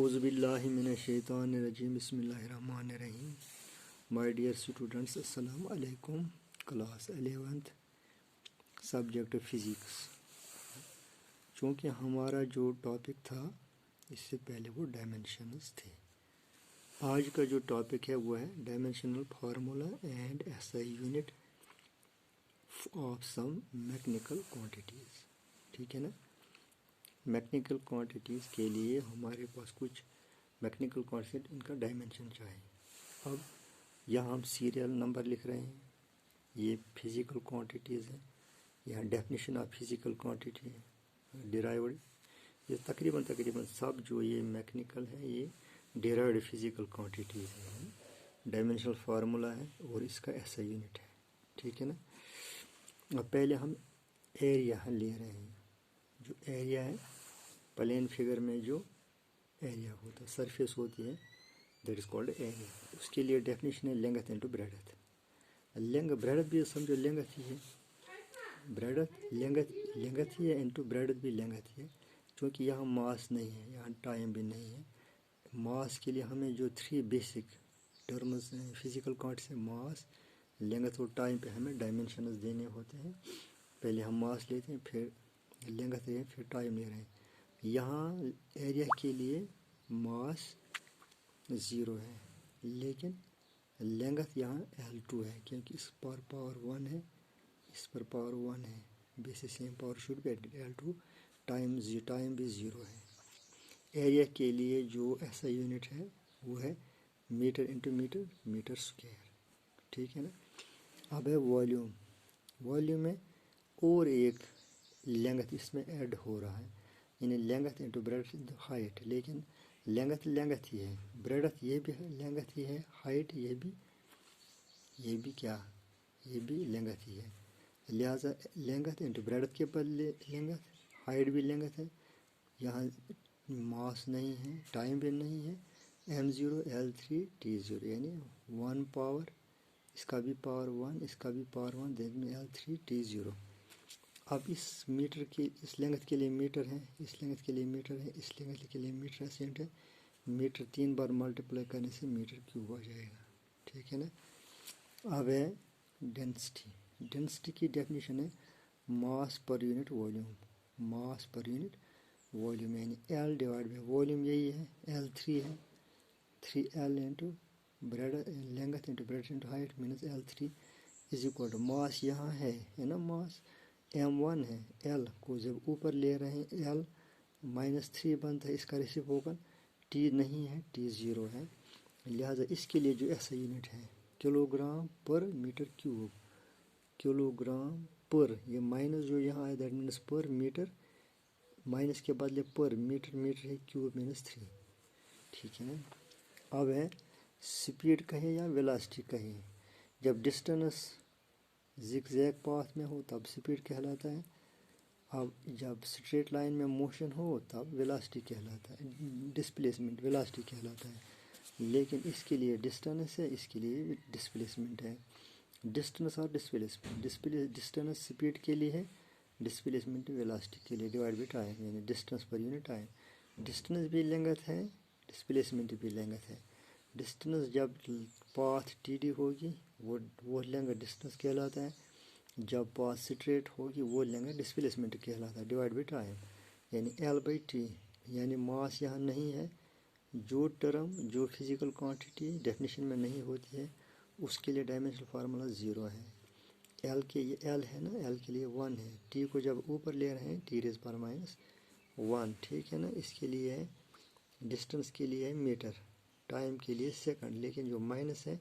اعوذ باللہ من الشیطان الرجیم بسم اللہ الرحمن الرحیم. مائی ڈیئر اسٹوڈنٹس، السلام علیکم. Class 11th subject physics. چونکہ ہمارا جو ٹاپک تھا اس سے پہلے وہ ڈائمینشنز تھے. آج کا جو ٹاپک ہے وہ ہے dimensional formula and S I unit of some mechanical quantities. ٹھیک ہے نا. میکنیکل کوانٹیٹیز کے لیے ہمارے پاس کچھ میکنیکل کوانٹیٹی ان کا ڈائمینشن چاہیے. اب یہاں ہم سیریل نمبر لکھ رہے ہیں. یہ فزیکل کوانٹیٹیز ہیں. یہاں ڈیفینیشن آف فزیکل کوانٹیٹی ہے ڈیرائیوڈ. یہ تقریباً سب جو یہ میکنیکل ہے یہ ڈیرائیوڈ فزیکل کوانٹیٹیز ہیں. ڈائمینشنل فارمولا ہے اور اس کا ایس آئی یونٹ ہے. ٹھیک ہے نا. اب پہلے ہم ایریا لے رہے ہیں. جو ایریا ہے پلین فگر میں جو ایریا ہوتا ہے سرفیس ہوتی ہے دیٹ از کالڈ ایریا. اس کے لیے ڈیفینیشن ہے لینگتھ انٹو بریڈتھ. بریڈتھ بھی سمجھو لینگتھ ہی ہے. لینگتھ ہی ہے انٹو بریڈتھ بھی لینگتھ ہی ہے. چونکہ یہاں ماس نہیں ہے، یہاں ٹائم بھی نہیں ہے. ماس کے لیے ہمیں جو 3 بیسک ٹرمز ہیں فزیکل کوانٹٹی سے ماس، لینگتھ اور ٹائم پہ ہمیں ڈائمینشنز دینے ہوتے ہیں. پہلے ہم ماس لیتے ہیں، پھر لینگتھ لے پھر ٹائم لے رہے ہیں. یہاں ایریا کے لیے ماس 0 ہے لیکن لینگتھ یہاں L2 ہے کیونکہ اس پر پاور 1 ہے، اس پر پاور 1 ہے. Basis same power should be L2. Time بھی 0 ہے. ایریا کے لیے جو ایسا یونٹ ہے وہ ہے میٹر انٹو میٹر اسکوائر. ٹھیک ہے نا. اب ہے والیوم میں اور ایک لینگتھ اس میں ایڈ ہو رہا ہے، یعنی length into breadth into height. لیکن لینگتھ ہی ہے، بریڈتھ یہ بھی لینگتھ ہی ہے، ہائٹ یہ بھی کیا، یہ بھی لینگتھ ہی ہے. لہٰذا لینگتھ انٹو بریڈتھ کے پر لینگتھ، ہائٹ بھی لینگتھ ہے. یہاں ماس نہیں ہے، ٹائم بھی نہیں ہے. M0 L3 T0 یعنی 1 پاور، اس کا بھی پاور 1، اس کا بھی پاور 1، دیٹ میں L3 T0. اب اس میٹر کی اس لینگتھ کے لیے میٹر ہے، اس لینگتھ کے لیے میٹر ہے، اس لینگتھ کے لیے میٹر ہے، سینٹ ہے. میٹر 3 بار ملٹیپلائی کرنے سے میٹر کیوب آ جائے گا. ٹھیک ہے نا. اب ہے ڈینسٹی کی ڈیفینیشن ہے mass per unit volume. Mass per unit volume یعنی L ڈیوائڈ بائی والیوم یہی ہے L3 ہے. 3L into length into breadth into height means L3 is equal to mass. یہاں ہے نا ماس M1 ہے. L کو جب اوپر لے رہے ہیں L -3 بنتا ہے، اس کا ریسیپروکل T نہیں ہے، T0 ہے. لہٰذا اس کے لیے جو ایسا یونٹ ہے kilogram per meter cube. Kilogram per, یہ مائنس جو یہاں ہے that means per meter, minus کے بدلے پر میٹر ہے کیوب -3. ٹھیک ہے نا. اب ہے سپیڈ کہیں یا ویلاسٹی کہیں. جب ڈسٹینس زگ زیگ پاتھ میں ہو تب سپیڈ کہلاتا ہے. اب جب اسٹریٹ لائن میں موشن ہو تب ویلاسٹی کہلاتا ہے، ڈسپلیسمنٹ ویلاسٹی کہلاتا ہے. لیکن اس کے لیے ڈسٹینس ہے، اس کے لیے ڈسپلیسمنٹ ہے. ڈسٹینس اور ڈسٹینس سپیڈ کے لیے ہے، ڈسپلیسمنٹ ویلاسٹی کے لیے ڈیوائڈ بائی ٹائم یعنی distance per unit time. Distance بھی لینگتھ ہے، ڈسپلیسمنٹ بھی لینگتھ ہے. ڈسٹینس جب پاتھ TD ہوگی وہ لینگتھ ڈسٹینس کہلاتا ہے. جب پاتھ اسٹریٹ ہوگی وہ لینگتھ ڈسپلیسمنٹ کہلاتا ہے ڈیوائڈ بائی ٹائم یعنی L/T. یعنی ماس یہاں نہیں ہے. جو ٹرم جو فزیکل کوانٹٹی ڈیفینیشن میں نہیں ہوتی ہے اس کے لیے ڈائمینشنل فارمولا 0 ہے. L کے یہ L ہے نا، L کے لیے 1 ہے. T کو جب اوپر لے رہے ہیں T⁻⁻1. ٹھیک ہے نا. اس کے لیے ہے ڈسٹینس کے لیے ہے میٹر، ٹائم کے لیے سیکنڈ. لیکن جو مائنس ہے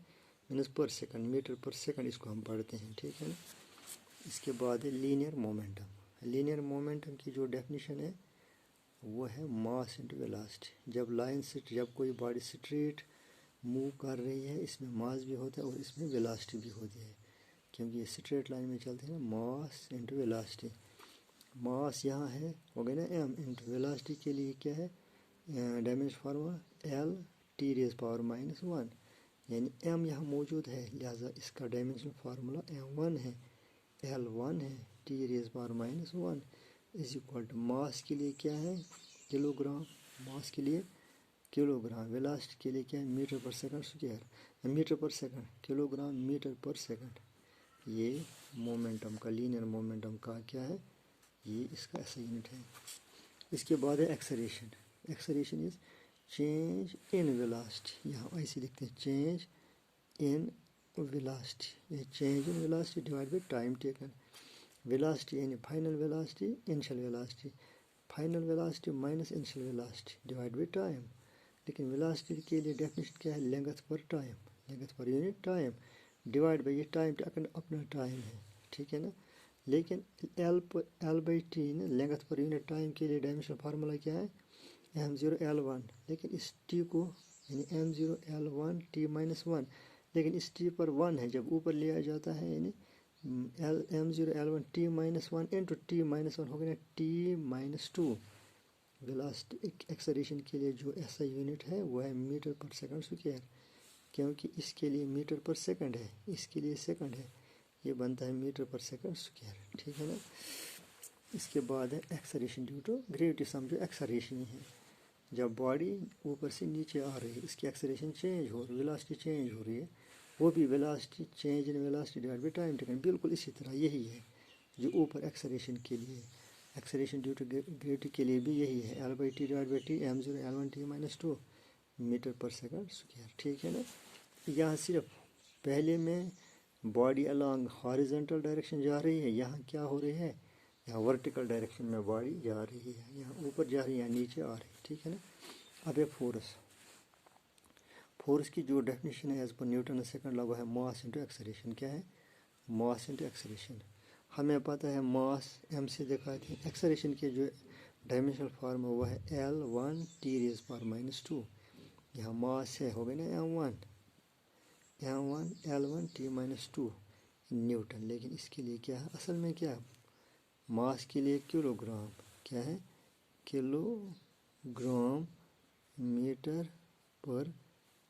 means per second, metre per second اس کو ہم پڑھتے ہیں. ٹھیک ہے نا. اس کے بعد ہے لینئر مومنٹم. لینئر مومنٹم کی جو ڈیفینیشن ہے وہ ہے ماس انٹو ویلاسٹی. جب کوئی باڈی اسٹریٹ موو کر رہی ہے اس میں ماس بھی ہوتا ہے اور اس میں ویلاسٹی بھی ہوتی ہے کیونکہ یہ اسٹریٹ لائن میں چلتے ہیں نا. ماس انٹو ویلاسٹی. ماس یہاں ہے ہو گیا نا M انٹو ویلاسٹی کے لیے کیا ہے ڈائمینشن فارمولا L(T⁻⁻1) یعنی M یہاں موجود ہے لہٰذا اس کا ڈائمینشن فارمولا M1 ہے، L1 ہے. T⁻⁻1 از اکول ٹو ماس کے لیے کیا ہے کلو گرام، ماس کے لیے किलोग्राम, वेलोसिटी के लिए क्या है metre per second square, metre per second, kilogram metre per second. ये मोमेंटम का, लीनियर मोमेंटम का क्या है, ये इसका ऐसा यूनिट है। इसके बाद है acceleration. Acceleration is change in velocity, यहाँ ऐसे लिखते हैं चेंज इन वेलोसिटी, ये change in velocity divide by time taken. Velocity यानी final velocity, initial velocity, final velocity minus initial velocity divide by time. लेकिन वेलोसिटी के लिए डेफिनेशन क्या है, length per time, length per unit time divide by ये time अपना time है, ठीक है ना। लेकिन एल बाई टी ना, लेंथ पर यूनिट टाइम के लिए डायमेंशनल फार्मूला क्या है m0l1, लेकिन इस t को यानी m0l1 t माइनस 1, लेकिन इस t पर 1 है, जब ऊपर लिया जाता है यानी m0l1 t minus 1 into T minus 1 हो गया t माइनस 2। वेलोसिटी एक्सेलरेशन के लिए जो ऐसा यूनिट है वो है मीटर पर सेकंड स्क्वायर, क्योंकि इसके लिए मीटर पर सेकंड है, इसके लिए सेकंड है, ये बनता है मीटर पर सेकंड स्क्वायर, ठीक है ना। इसके बाद है एक्सेलरेशन ड्यू टू ग्रेविटी, समझो एक्सेलरेशन ही है, जब बॉडी ऊपर से नीचे आ रही है इसकी एक्सेलरेशन चेंज हो रही है, वेलोसिटी चेंज हो रही है, वो भी velocity change in velocity divide by time taken, बिल्कुल इसी तरह यही है जो ऊपर एक्सेलरेशन के लिए। एक्सेलरेशन ड्यू टू ग्रेविटी के लिए भी यही है, L by T divide by T m0l1 t minus 2 meter per second square, ठीक है ना। यहाँ सिर्फ पहले में बॉडी अलॉन्ग हॉरिजॉन्टल डायरेक्शन जा रही है, यहाँ क्या हो रही है, यहाँ वर्टिकल डायरेक्शन में बॉडी जा रही है, यहाँ ऊपर जा रही है, यहाँ नीचे आ रही है, ठीक है ना। अब है फोर्स। फोर्स की जो डेफिनेशन है as per Newton second law है मास इंटू एक्सेलरेशन, क्या है मास इंटू एक्सेलरेशन। हमें पता है मास m से दिखाते हैं, एक्सेलरेशन के जो डायमेंशनल फॉर्म है वो है L1 t rays power minus 2, यहाँ मास है हो गया ना m1 L1 t minus 2 Newton, लेकिन इसके लिए क्या है असल में क्या है, मास के लिए किलोग्राम, क्या है kilogram metre per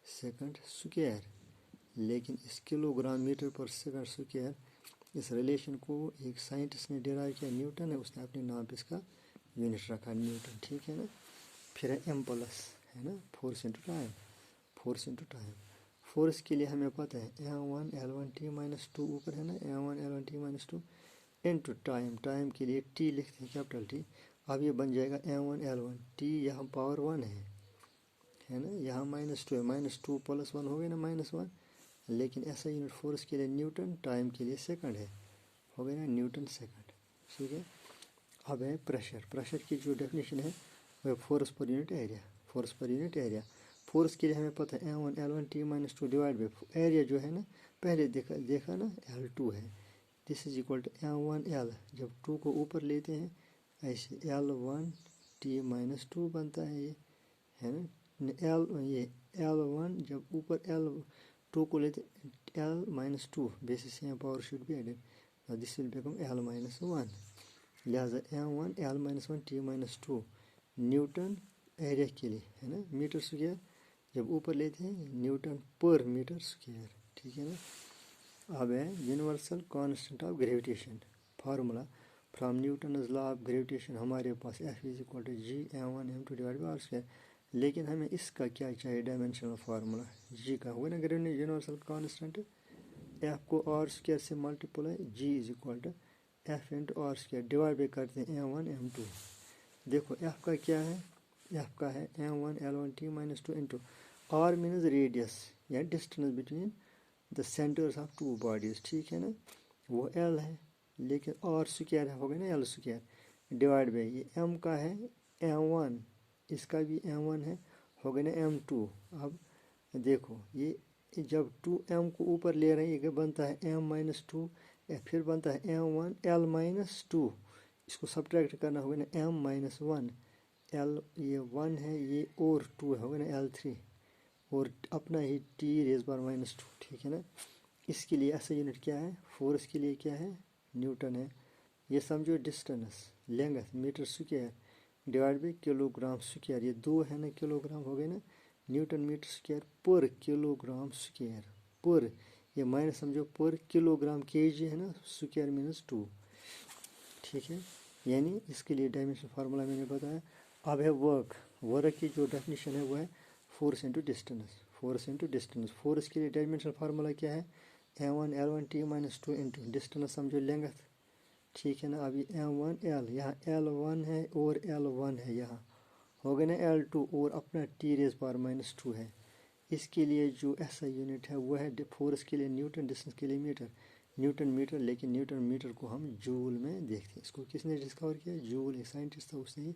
second square, लेकिन इस kilogram metre per second square इस रिलेशन को एक साइंटिस्ट ने डिराइव किया, न्यूटन है, उसने अपने नाम पे इसका यूनिट रखा न्यूटन, ठीक है ना। फिर है एम प्लस, है ना, force into time, force into time. Force के लिए हमें पता है m1l1 t माइनस 2 ऊपर है ना, m1l1 t minus 2 into time, time के लिए t लिखते हैं कैपिटल टी, अब ये बन जाएगा m1l1 t, यहाँ पावर 1 है ना, यहाँ माइनस 2 है, माइनस 2 प्लस 1 हो गया ना माइनस 1, लेकिन ऐसा यूनिट फोर्स के लिए न्यूटन, टाइम के लिए सेकंड है, हो गया ना न्यूटन सेकंड, ठीक है। अब है प्रेशर। प्रेशर की जो डेफिनेशन है वह force per unit area, force per unit area. Force के लिए हमें पता है m1l1 t minus 2 divide by area जो है ना, पहले देखा ना L2 है, this is equal to m1l, जब 2 को ऊपर लेते हैं ऐसे L1 t माइनस 2 बनता है, ये है ना, ये L1 जब ऊपर L2 को लेते L माइनस 2 बेसिस यहाँ power should be added, this will become L minus 1, लिहाजा m1 L minus 1 t minus 2 newton area के लिए, है ना, मीटर स्क्वायर जब ऊपर लेते हैं न्यूटन पर मीटर स्क्वायर, ठीक है ना। अब है universal constant of gravitation formula from Newton law of gravitation, हमारे पास F is equal to G m1 m2 divide by R square, लेकिन हमें इसका क्या चाहिए डायमेंशनल फार्मूला, जी का हुआ ना यूनिवर्सल कांस्टेंट, F को आर स्क्वायर से multiply, G is equal to F into R square divide by करते हैं m1 m2, देखो F का क्या है, F का है m1 L1 t minus 2 into R means radius या distance between the centres of two bodies, ठीक है ना, वो L है, लेकिन आर स्क्वायर है हो गया ना L स्क्वायर डिवाइड बाई ये M का है m1, इसका भी m1 है हो गया ना m2। अब देखो ये जब 2m को ऊपर ले रहे हैं ये बनता है m माइनस 2, फिर बनता है m1 L माइनस 2, इसको सब्ट्रैक्ट करना होगा ना m माइनस 1, L ये 1 है ये और 2 है, होगा ना L3 और अपना ही t रेज़ पावर माइनस 2, ठीक है ना। इसके लिए ऐसा यूनिट क्या है, फोर्स के लिए क्या है न्यूटन है, ये समझो distance length metre square divide by kilogram square, ये 2 है ना किलोग्राम हो गए ना, न्यूटन मीटर स्क्वायर पर किलोग्राम स्क्वायर, पर ये माइनस समझो पर किलोग्राम केजी है ना, स्क्वायर मीनस 2, ठीक है, यानी इसके लिए डायमेंशन फार्मूला मैंने बताया। अब है वर्क, वर्क की जो डेफिनेशन है वो है फोर्स इंटू डिस्टेंस। फोर्स के लिए डायमेंशनल फार्मूला क्या है, M1L1T-2 इंटू डिस्टेंस समझो लेंथ, ठीक है ना। अभी M1L, यहाँ L1 है और L1 है, यहाँ हो गया ना L2 और अपना T⁻⁻2 है। इसके लिए जो ऐसा यूनिट है वो है फोर्स के लिए न्यूटन, डिस्टेंस के लिए मीटर, न्यूटन मीटर। लेकिन न्यूटन मीटर को हम जूल में देखते हैं। इसको किसने डिस्कवर किया, जूल, एक साइंटिस्ट था, उसने ही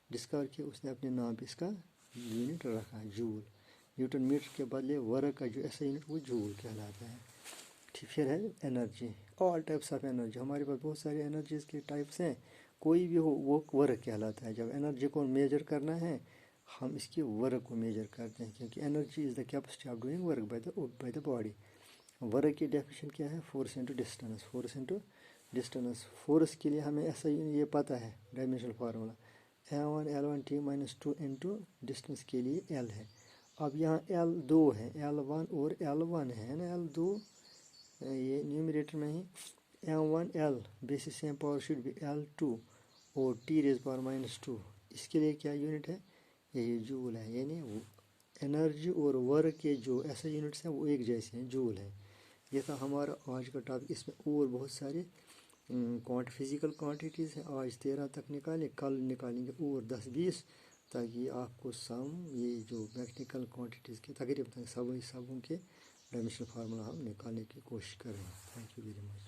डिस्कवर किया, उसने अपने नाम पे इसका यूनिट रखा है जूल। न्यूटन मीटर के बदले वर्क का जो ऐसा यूनिट वो जूल कहलाता है। ठीक, फिर है energy, all types of energy. हमारे पास बहुत सारे एनर्जीज के टाइप्स हैं, कोई भी हो वो वर्क कहलाता है। जब एनर्जी को मेजर करना है हम इसकी वर्क को मेजर करते हैं, क्योंकि energy is the capacity of doing work by the body. Work की डेफिनेशन क्या है, फोर्स इंटू डिस्टेंस। फोर्स के लिए हमें ऐसा ये पता है dimensional formula, M1L1T-2 into distance के लिए L है। अब यहाँ L2 है, L1 और L1 है ना, L2 ये न्यूमरेटर में ही, M1L basis same power should B L2 और T⁻⁻2। इसके लिए क्या यूनिट है, ये जूल है। यानी एनर्जी और वर्क के जो ऐसे यूनिट्स हैं वो एक जैसे हैं, जूल है। ये था हमारा आज का टॉपिक। इसमें और बहुत सारे फिजिकल क्वांटिटीज़ हैं। आज 13 तक निकाले, कल निकालेंगे और 10-20, ताकि आपको ये जो मैकेनिकल क्वांटिटीज़ के तकरीबन सबों के डायमेंशनल फार्मूला हम निकालने की कोशिश करें। Thank you very much.